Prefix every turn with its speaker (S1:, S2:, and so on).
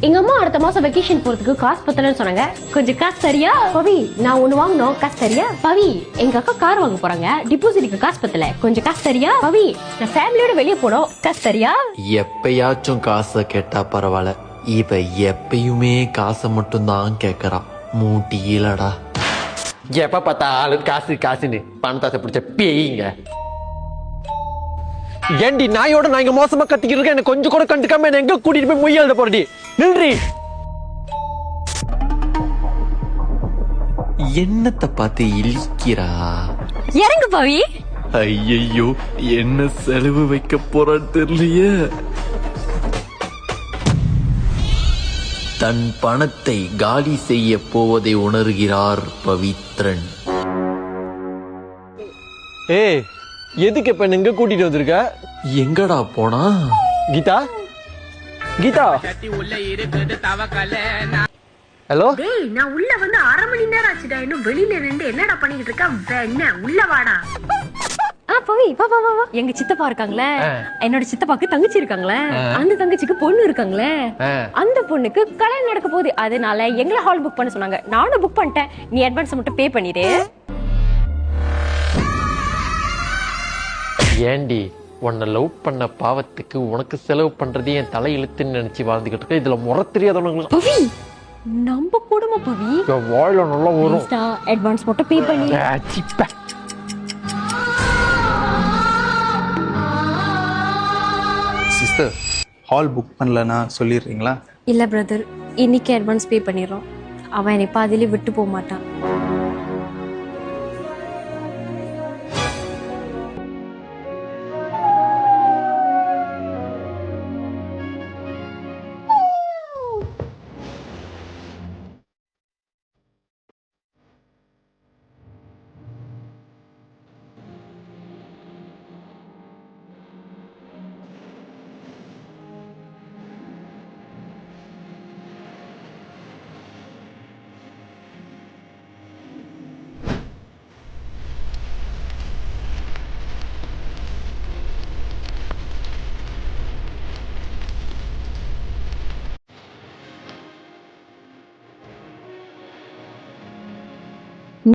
S1: எங்க அம்மா அடுத்த மாசம் வெக்கேஷன் போறதுக்கு காசு பத்தலன்னு சொன்னாங்க. கொஞ்சம் காசு சரியா பவி? நான் ஒண்ணு வாங்கணும், காசு சரியா பவி? எங்க அக்கா கார் வாங்க போறாங்க, டிபாசிட்டுக்கு காசு பத்தல, கொஞ்சம் காசு சரியா பவி? நான் ஃபேமிலியோட வெளியே போனோம், காசு சரியா?
S2: எப்பயாச்சும் காசை கேட்டா பரவாயில்ல, இவ எப்பயுமே காசை மட்டும் தான் கேக்குறா. மூட்டியிலடா. எப்ப பார்த்தாலும் காசு காசுன்னு பணத்தாசை பிடிச்ச பேய்ங்க. ஏண்டி நாயோட நான் இங்க மோசமா கத்திக்கிட்டு இருக்கேன், எனக்கு கொஞ்சம் கூட கண்டுக்காம என்ன எங்க கூட்டிட்டு போய் மொய்யாட போறடி? நின்றி. என்னத்தை பார்த்து இழிக்கிறா?
S1: இறங்கு பவி.
S2: ஐயோ, என்ன செலவு வைக்க போறான்னு தெரியலையே. தன் பணத்தை காலி செய்ய போவதை உணர்கிறார் பவித்ரன்.
S3: ஏய், எதுக்கு இப்ப எங்க கூட்டிட்டு வந்திருக்க?
S2: எங்கடா போனா?
S3: கீதா, கீதா. ஹலோ.
S4: டேய், நான் உள்ள வந்து 1/2 மணி நேரம் ஆச்சுடா. இன்னும் வெளியில நின்று என்னடா பண்ணிட்டு இருக்க? என்ன உள்ள வாடா.
S1: பவி வா வா வா. எங்க சித்தப்பா இருக்காங்களே, என்னோட சித்தப்பாக்கு தங்கச்சி இருக்காங்களே, அந்த தங்கச்சிக்கு பொண்ணு இருக்காங்களே, அந்த பொண்ணுக்கு கல்யாணம் நடக்க போகுது. அதனால எங்களை ஹால் புக் பண்ண சொன்னாங்க. நானும் புக் பண்ணிட்டேன். நீ அட்வான்ஸ் மட்டும் பே பண்ணிடு.
S2: ஏண்டி, உன்னை லவ் பண்ண பாவத்துக்கு உனக்கு செலவு பண்றது என் தலை இழுத்துன்னு நினைச்சு வாழ்ந்துகிட்டு இருக்க. இதுல முறை தெரியாதவங்க
S1: பவி, நம்ம குடும்பம் பவி.
S2: வாயில நல்லா வரும்.
S1: அட்வான்ஸ் மட்டும் பே பண்ணி.
S5: சிஸ்டர், ஹால் புக் பண்ணலன்னா சொல்லிடுறீங்களா?
S1: இல்ல பிரதர், இன்னைக்கு அட்வான்ஸ் பே பண்ணிடுறோம். அவன் என்னை பாதியிலே விட்டு போக மாட்டான்.